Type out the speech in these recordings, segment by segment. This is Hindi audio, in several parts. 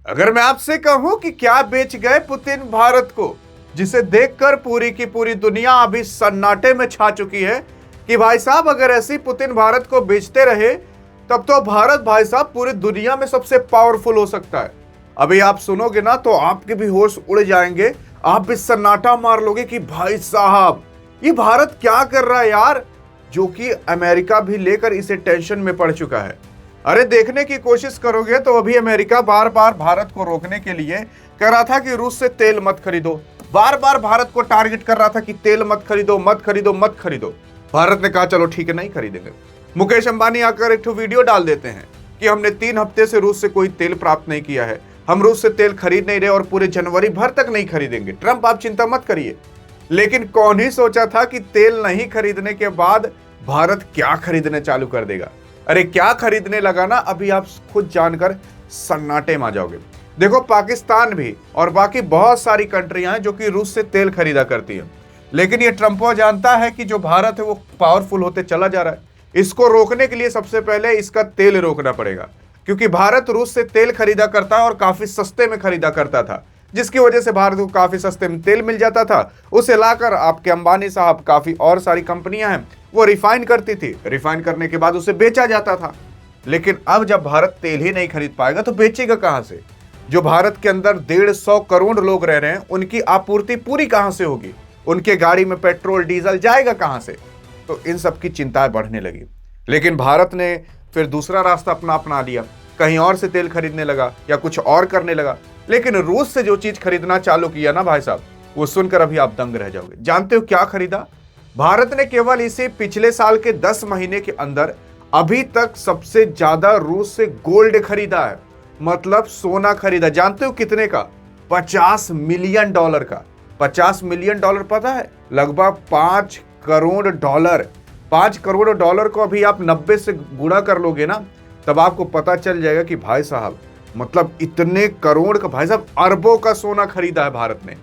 अगर मैं आपसे कहूं कि क्या बेच गए पुतिन भारत को, जिसे देखकर पूरी की पूरी दुनिया अभी सन्नाटे में छा चुकी है कि भाई साहब अगर ऐसी पुतिन भारत को बेचते रहे तब तो भारत भाई साहब पूरी दुनिया में सबसे पावरफुल हो सकता है। अभी आप सुनोगे ना तो आपके भी होश उड़ जाएंगे, आप भी सन्नाटा मार लोगे कि भाई साहब ये भारत क्या कर रहा है यार, जो कि अमेरिका भी लेकर इसे टेंशन में पड़ चुका है। अरे देखने की कोशिश करोगे तो अभी अमेरिका बार बार भारत को रोकने के लिए कह रहा था कि रूस से तेल मत खरीदो, बार बार भारत को टारगेट कर रहा था कि तेल मत खरीदो मत खरीदो मत खरीदो। भारत ने कहा चलो ठीक है नहीं खरीदेंगे। मुकेश अंबानी आकर एक वीडियो डाल देते हैं कि हमने 3 हफ्ते से रूस से कोई तेल प्राप्त नहीं किया है, हम रूस से तेल खरीद नहीं रहे और पूरे जनवरी भर तक नहीं खरीदेंगे। ट्रंप आप चिंता मत करिए। लेकिन कौन ही सोचा था कि तेल नहीं खरीदने के बाद भारत क्या खरीदने चालू कर देगा। अरे क्या खरीदने लगा ना, अभी आप खुद जानकर सन्नाटे में आ जाओगे। देखो पाकिस्तान भी और बाकी बहुत सारी कंट्रियां हैं जो कि रूस से तेल खरीदा करती हैं, लेकिन ये ट्रंपो जानता है कि जो भारत है वो पावरफुल होते चला जा रहा है। इसको रोकने के लिए सबसे पहले इसका तेल रोकना पड़ेगा, क्योंकि भारत रूस से तेल खरीदा करता है और काफी सस्ते में खरीदा करता था, जिसकी वजह से भारत को काफी सस्ते में तेल मिल जाता था। उसे लाकर आपके अंबानी साहब, काफी और सारी कंपनियां हैं, वो रिफाइन करती थी, रिफाइन करने के बाद उसे बेचा जाता था। लेकिन अब जब भारत तेल ही नहीं खरीद पाएगा तो बेचेगा कहां से? जो भारत के अंदर 150 करोड़ लोग रह रहे हैं उनकी आपूर्ति पूरी कहां से होगी? उनके गाड़ी में पेट्रोल डीजल जाएगा कहां से? तो इन सब की चिंताएं बढ़ने लगी। लेकिन भारत ने फिर दूसरा रास्ता अपना लिया, कहीं और से तेल खरीदने लगा या कुछ और करने लगा। लेकिन रूस से जो चीज खरीदना चालू किया ना भाई साहब, वो सुनकर अभी आप दंग रह जाओगे। जानते हो क्या खरीदा? भारत ने केवल इसे पिछले साल के 10 महीने के अंदर अभी तक सबसे ज्यादा रूस से गोल्ड खरीदा है, मतलब सोना खरीदा। जानते हो कितने का? $50 मिलियन का। $50 मिलियन पता है? लगभग $5 करोड़। $5 करोड़ को अभी आप 90 से गुणा कर लोगे ना, तब आपको पता चल जाएगा कि भाई साहब मतलब इतने करोड़ का, भाई साहब अरबों का सोना खरीदा है भारत ने।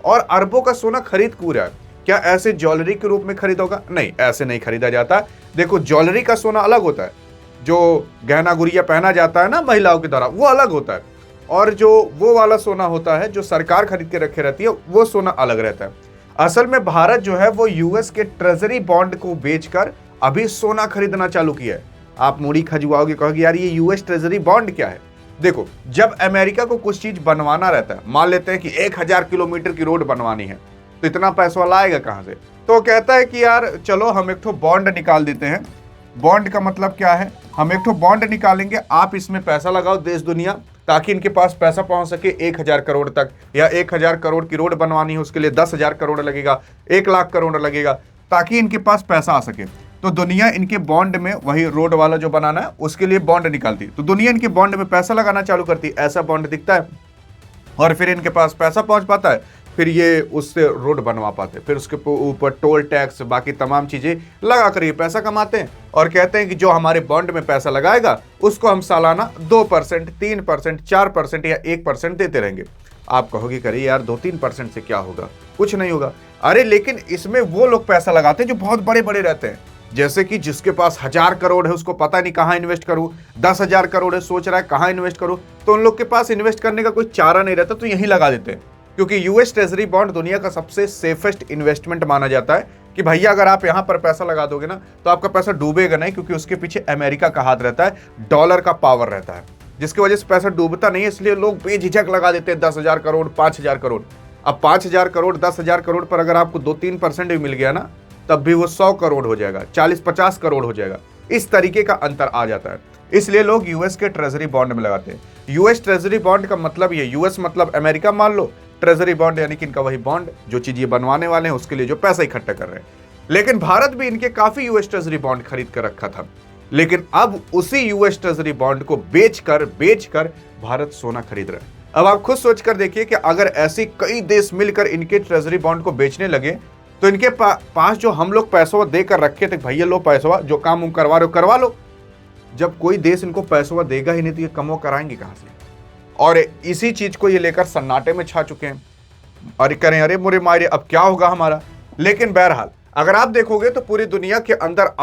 और अरबों का सोना खरीद क्यों रहा है? क्या ऐसे ज्वेलरी के रूप में खरीदा होगा? नहीं, ऐसे नहीं खरीदा जाता। देखो ज्वेलरी का सोना अलग होता है, जो गहना गुड़िया पहना जाता है ना महिलाओं के द्वारा, वो अलग होता है। और जो वो वाला सोना होता है जो सरकार खरीद के रखे रहती है, वो सोना अलग रहता है। असल में भारत जो है वो यूएस के ट्रेजरी बॉन्ड को बेचकर अभी सोना खरीदना चालू किया है। आप मूड़ी खजुआओगे, कहोगे यार ये यूएस ट्रेजरी बॉन्ड क्या है? देखो जब अमेरिका को कुछ चीज बनवाना रहता है, मान लेते हैं कि 1000 किलोमीटर की रोड बनवानी है, तो इतना पैसा लाएगा कहां से? तो कहता है कि यार चलो हम एक बॉन्ड निकाल देते हैं। बॉन्ड का मतलब क्या है? हम एक बॉन्ड निकालेंगे, आप इसमें पैसा लगाओ देश दुनिया, ताकि इनके पास पैसा पहुंच सके 1000 करोड़ तक। या 1000 करोड़ की रोड बनवानी है उसके लिए 10,000 करोड़ लगेगा, 1 लाख करोड़ लगेगा, ताकि इनके पास पैसा आ सके। तो दुनिया इनके बॉन्ड में, वही रोड वाला जो बनाना है उसके लिए बॉन्ड निकालती, तो दुनिया इनके बॉन्ड में पैसा लगाना चालू करती। ऐसा बॉन्ड दिखता है और फिर इनके पास पैसा पहुंच पाता है, फिर ये उससे रोड बनवा पाते, फिर उसके ऊपर टोल टैक्स बाकी तमाम चीजें लगा कर ये पैसा कमाते हैं। और कहते हैं कि जो हमारे बॉन्ड में पैसा लगाएगा उसको हम सालाना 2%, 3%, 4% या 1% देते रहेंगे। आप कहोगे करिए यार 2-3% से क्या होगा? कुछ नहीं होगा। अरे लेकिन इसमें वो लोग पैसा लगाते हैं जो बहुत बड़े बड़े रहते हैं, जैसे कि जिसके पास 1000 करोड़ है उसको पता नहीं कहां इन्वेस्ट करूं, 10,000 करोड़ है सोच रहा है कहां इन्वेस्ट करूं, तो उन लोग के पास इन्वेस्ट करने का कोई चारा नहीं रहता, तो यही लगा देते हैं। क्योंकि यूएस ट्रेजरी बॉन्ड दुनिया का सबसे सेफेस्ट इन्वेस्टमेंट माना जाता है कि भैया अगर आप यहां पर पैसा लगा दोगे ना तो आपका पैसा डूबेगा नहीं, क्योंकि उसके पीछे अमेरिका का हाथ रहता है, डॉलर का पावर रहता है, जिसकी वजह से पैसा डूबता नहीं है। इसलिए लोग बेझिझक लगा देते हैं 10,000 करोड़, 5,000 करोड़। अब 5,000 करोड़, 10,000 करोड़ पर अगर आपको 2-3% भी मिल गया ना, तब भी वो 100 करोड़ हो जाएगा, 40-50 करोड़ हो जाएगा। इस तरीके का अंतर आ जाता है, इसलिए लोग यूएस के ट्रेजरी बॉन्ड में लगाते हैं। यूएस ट्रेजरी बॉन्ड का मतलब ये, यूएस मतलब अमेरिका मान लो, ट्रेजरी बॉन्ड यानी कि इनका वही बॉन्ड जो चीज ये बनवाने वाले हैं उसके लिए जो पैसा इकट्ठा कर रहे हैं। लेकिन भारत भी इनके काफी यूएस ट्रेजरी बॉन्ड खरीद कर रखा था, लेकिन अब उसी यूएस ट्रेजरी बॉन्ड को बेचकर भारत सोना खरीद रहा है। अब आप खुद सोचकर देखिए कि अगर ऐसे कई देश मिलकर इनके ट्रेजरी बॉन्ड को बेचने लगे तो इनके पास जो हम लोग पैसा देकर रखे थे, भैया लो पैसा, जो काम करवा रहे हो करवा लो। जब कोई देश इनको पैसा देगा ही नहीं तो ये कमो कराएंगे कहां से? और इसी चीज को ये लेकर सन्नाटे में छा चुके हैं। और करें अरे मुरे मारे अब क्या होगा हमारा। लेकिन बहरहाल अगर आप देखोगे तो पूरी दुनिया के अंदर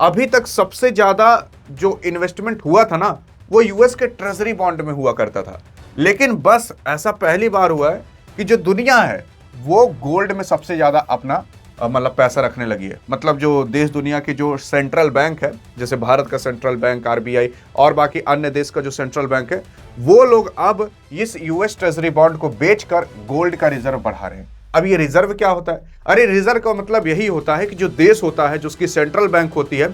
अभी तक सबसे ज्यादा जो इन्वेस्टमेंट हुआ था ना, वो यूएस के ट्रेजरी बॉन्ड में हुआ करता था। लेकिन बस ऐसा पहली बार हुआ है कि जो दुनिया है वो गोल्ड में सबसे ज्यादा अपना मतलब पैसा रखने लगी है। मतलब जो देश दुनिया के जो सेंट्रल बैंक है, जैसे भारत का सेंट्रल बैंक आरबीआई और बाकी अन्य देश का जो सेंट्रल बैंक है, वो लोग अब इस यूएस ट्रेजरी बॉन्ड को बेचकर गोल्ड का रिजर्व बढ़ा रहे हैं। अब ये रिजर्व क्या होता है? अरे रिजर्व का मतलब यही होता है कि जो देश होता है, जो उसकी सेंट्रल बैंक होती है,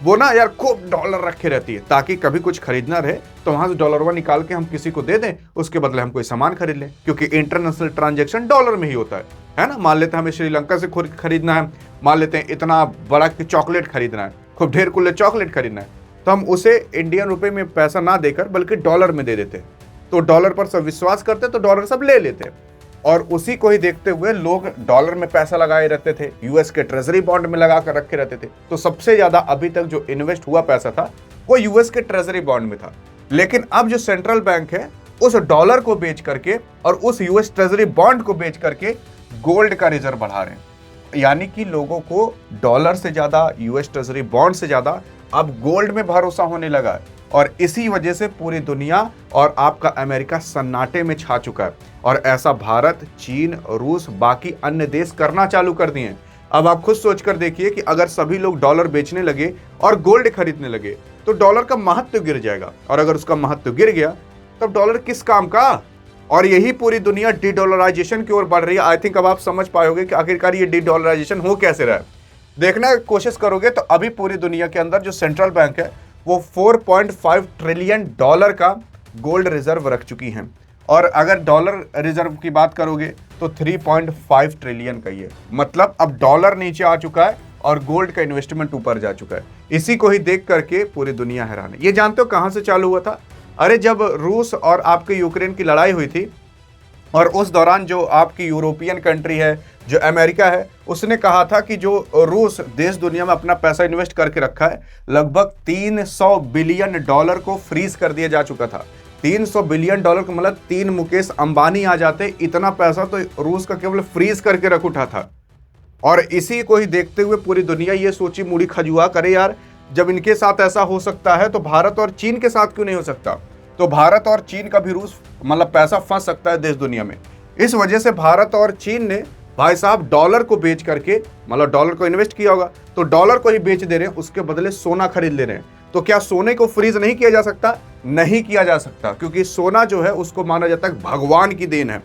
वो ना यार खूब डॉलर रखे रहती है ताकि कभी कुछ खरीदना रहे तो वहां से डॉलरवा निकाल के हम किसी को दे दें, उसके बदले हम कोई सामान खरीद लें, क्योंकि इंटरनेशनल ट्रांजैक्शन डॉलर में ही होता है ना। मान लेते हैं हमें श्रीलंका से खरीदना है, मान लेते हैं इतना बड़ा चॉकलेट खरीदना है, खूब ढेर कुल्ले चॉकलेट खरीदना है, तो हम उसे इंडियन रुपए में पैसा ना देकर बल्कि डॉलर में दे देते हैं। तो डॉलर पर सब विश्वास करते तो डॉलर सब ले लेते हैं, और उसी को ही देखते हुए लोग डॉलर में पैसा लगाए रहते थे, यूएस के ट्रेजरी बॉन्ड में लगा कर रखे रहते थे। तो सबसे ज्यादा अभी तक जो इन्वेस्ट हुआ पैसा था वो यूएस के ट्रेजरी बॉन्ड में था। लेकिन अब जो सेंट्रल बैंक है उस डॉलर को बेच करके और उस यूएस ट्रेजरी बॉन्ड को बेच करके गोल्ड का रिजर्व बढ़ा रहे हैं। यानी कि लोगों को डॉलर से ज्यादा, यूएस ट्रेजरी बॉन्ड से ज्यादा अब गोल्ड में भरोसा होने लगा है, और इसी वजह से पूरी दुनिया और आपका अमेरिका सन्नाटे में छा चुका है। और ऐसा भारत, चीन, रूस, बाकी अन्य देश करना चालू कर दिए हैं। अब आप खुद सोचकर देखिए कि अगर सभी लोग डॉलर बेचने लगे और गोल्ड खरीदने लगे तो डॉलर का महत्व गिर जाएगा, और अगर उसका महत्व गिर गया तब डॉलर किस काम का? और यही पूरी दुनिया डी डॉलराइजेशन की ओर बढ़ रही है। आई थिंक अब आप समझ पाओगे कि आखिरकार ये डी डॉलराइजेशन हो कैसे रहा है। देखने की कोशिश करोगे तो अभी पूरी दुनिया के अंदर जो सेंट्रल बैंक है वो 4.5 ट्रिलियन डॉलर का गोल्ड रिजर्व रख चुकी हैं, और अगर डॉलर रिजर्व की बात करोगे तो 3.5 ट्रिलियन का ये, मतलब अब डॉलर नीचे आ चुका है और गोल्ड का इन्वेस्टमेंट ऊपर जा चुका है। इसी को ही देख करके पूरी दुनिया हैरान है। ये जानते हो कहां से चालू हुआ था? अरे जब रूस और आपके यूक्रेन की लड़ाई हुई थी, और उस दौरान जो आपकी यूरोपियन कंट्री है, जो अमेरिका है, उसने कहा था कि जो रूस देश दुनिया में अपना पैसा इन्वेस्ट करके रखा है, लगभग 300 बिलियन डॉलर को फ्रीज कर दिया जा चुका था। 300 बिलियन डॉलर का मतलब 3 मुकेश अंबानी आ जाते, इतना पैसा तो रूस का केवल फ्रीज करके रख उठा था। और इसी को ही देखते हुए पूरी दुनिया ये सोची मुड़ी खजुआ करे, यार जब इनके साथ ऐसा हो सकता है तो भारत और चीन के साथ क्यों नहीं हो सकता? तो भारत और चीन का भी रूस मतलब पैसा फंस सकता है देश दुनिया में। इस वजह से भारत और चीन ने भाई साहब डॉलर को बेच करके, मतलब डॉलर को इन्वेस्ट किया होगा तो डॉलर को ही बेच दे रहे हैं, उसके बदले सोना खरीद ले रहे हैं। तो क्या सोने को फ्रीज नहीं किया जा सकता? नहीं किया जा सकता, क्योंकि सोना जो है उसको माना जाता है भगवान की देन है।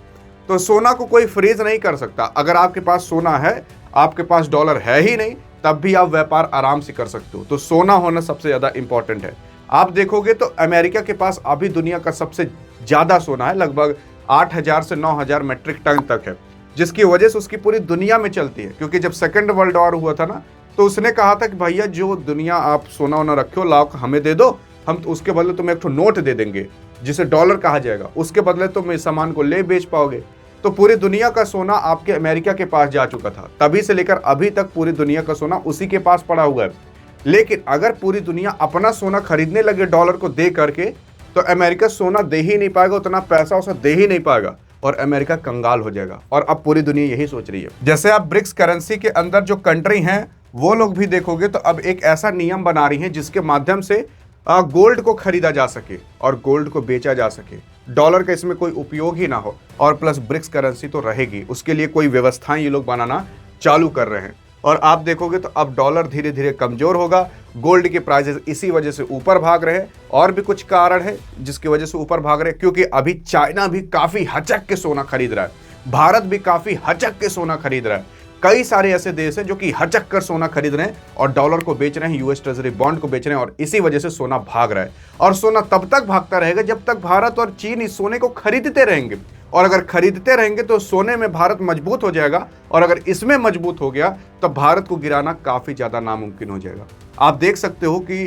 तो सोना को कोई फ्रीज नहीं कर सकता। अगर आपके पास सोना है, आपके पास डॉलर है ही नहीं, तब भी आप व्यापार आराम से कर सकते हो। तो सोना होना सबसे ज्यादा इंपॉर्टेंट है। आप देखोगे तो अमेरिका के पास अभी दुनिया का सबसे ज्यादा सोना है, लगभग 8,000 से 9,000 मेट्रिक टन तक है, जिसकी वजह से उसकी पूरी दुनिया में चलती है। क्योंकि जब सेकंड वर्ल्ड वॉर हुआ था ना, तो उसने कहा था कि भैया जो दुनिया आप सोना वोना रखे हो लाओ हमें दे दो, हम तो उसके बदले तुम्हें एक ठो नोट दे देंगे जिसे डॉलर कहा जाएगा, उसके बदले तुम इस सामान को ले बेच पाओगे। तो पूरी दुनिया का सोना आपके अमेरिका के पास जा चुका था, तभी से लेकर अभी तक पूरी दुनिया का सोना उसी के पास पड़ा हुआ है। लेकिन अगर पूरी दुनिया अपना सोना खरीदने लगे डॉलर को दे करके, तो अमेरिका सोना दे ही नहीं पाएगा, उतना पैसा उसे दे ही नहीं पाएगा और अमेरिका कंगाल हो जाएगा। और अब पूरी दुनिया यही सोच रही है। जैसे आप ब्रिक्स करेंसी के अंदर जो कंट्री हैं वो लोग भी देखोगे तो अब एक ऐसा नियम बना रही हैं जिसके माध्यम से गोल्ड को खरीदा जा सके और गोल्ड को बेचा जा सके, डॉलर का इसमें कोई उपयोग ही ना हो, और प्लस ब्रिक्स करेंसी तो रहेगी, उसके लिए कोई व्यवस्थाएं ये लोग बनाना चालू कर रहे हैं। और आप देखोगे तो अब डॉलर धीरे धीरे कमजोर होगा, गोल्ड के प्राइसेस इसी वजह से ऊपर भाग रहे हैं। और भी कुछ कारण है जिसकी वजह से ऊपर भाग रहे हैं, क्योंकि अभी चाइना भी काफी हचक के सोना खरीद रहा है, भारत भी काफी हचक के सोना खरीद रहा है। कई सारे ऐसे देश हैं जो कि हचक कर सोना खरीद रहे हैं और डॉलर को बेच रहे हैं, यूएस ट्रेजरी बॉन्ड को बेच रहे हैं, और इसी वजह से सोना भाग रहा है। और सोना तब तक भागता रहेगा जब तक भारत और चीन इस सोने को खरीदते रहेंगे, और अगर खरीदते रहेंगे तो सोने में भारत मजबूत हो जाएगा, और अगर इसमें मजबूत हो गया तो भारत को गिराना काफी ज्यादा नामुमकिन हो जाएगा। आप देख सकते हो कि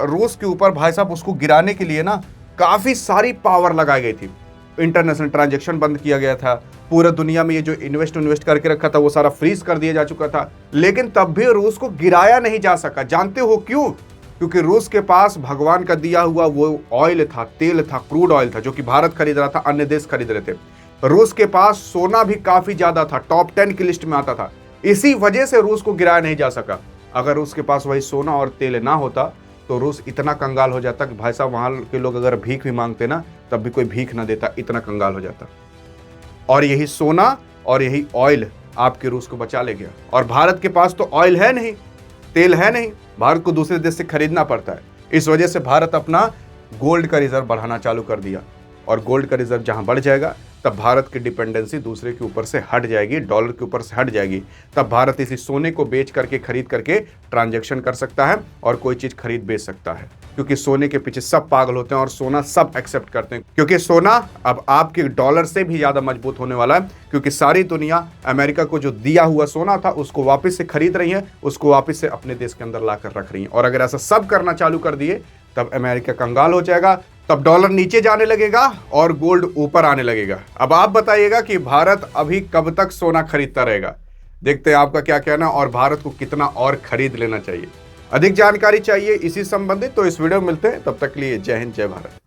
रूस के ऊपर भाई साहब उसको गिराने के लिए ना काफी सारी पावर लगाई गई थी। इंटरनेशनल ट्रांजैक्शन बंद किया गया था, पूरे दुनिया में ये जो इन्वेस्ट करके रखा था वो सारा फ्रीज कर दिया जा चुका था, लेकिन तब भी रूस को गिराया नहीं जा सका। जानते हो क्यों? क्योंकि रूस के पास भगवान का दिया हुआ वो ऑयल था, तेल था, क्रूड ऑयल था, जो कि भारत खरीद रहा था, अन्य देश खरीद रहे थे। रूस के पास सोना भी काफी ज्यादा था, टॉप 10 की लिस्ट में आता था। इसी वजह से रूस को गिराया नहीं जा सका। अगर रूस के पास वही सोना और तेल ना होता तो रूस इतना कंगाल हो जाता कि भाई साहब वहां के लोग अगर भीख भी मांगते ना तब भी कोई भीख ना देता, इतना कंगाल हो जाता। और यही सोना और यही ऑयल आपके रूस को बचा ले गया। और भारत के पास तो ऑयल है नहीं, तेल है नहीं, भारत को दूसरे देश से खरीदना पड़ता है। इस वजह से भारत अपना गोल्ड का रिजर्व बढ़ाना चालू कर दिया। और गोल्ड का रिजर्व जहां बढ़ जाएगा तब भारत की डिपेंडेंसी दूसरे के ऊपर से हट जाएगी, डॉलर के ऊपर से हट जाएगी। तब भारत इसी सोने को बेच करके खरीद करके ट्रांजैक्शन कर सकता है और कोई चीज खरीद बेच सकता है, क्योंकि सोने के पीछे सब पागल होते हैं और सोना सब एक्सेप्ट करते हैं। क्योंकि सोना अब आपके डॉलर से भी ज्यादा मजबूत होने वाला है, क्योंकि सारी दुनिया अमेरिका को जो दिया हुआ सोना था उसको वापस से खरीद रही है, उसको वापस से अपने देश के अंदर लाकर रख रही है। और अगर ऐसा सब करना चालू कर दिए तब अमेरिका कंगाल हो जाएगा, तब डॉलर नीचे जाने लगेगा और गोल्ड ऊपर आने लगेगा। अब आप बताइएगा कि भारत अभी कब तक सोना खरीदता रहेगा? देखते हैं आपका क्या कहना और भारत को कितना और खरीद लेना चाहिए। अधिक जानकारी चाहिए इसी संबंधित तो इस वीडियो में मिलते हैं, तब तक के लिए जय हिंद जय भारत।